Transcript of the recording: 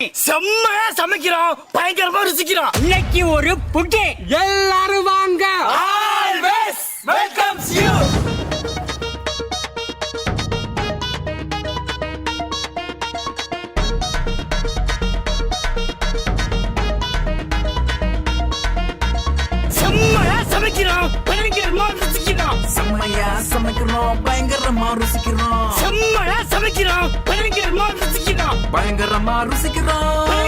செம்மையா சமைக்கிறோம், பயங்கரமா ருசிக்கிறோம். இன்னைக்கு ஒரு புட்டி. எல்லாரும் வாங்க. Always welcomes you. செம்மையா சமைக்கிறோம், பயங்கரமா ருசிக்கிறோம். செம்மையா சமைக்கிறோம், பயங்கரமா ருசிக்கிறோம். செம்மையா சமைக்கிறோம், பயங்கரமா ருசிக்கிறோம். பயங்கரமா ருசிக்கிறோம்.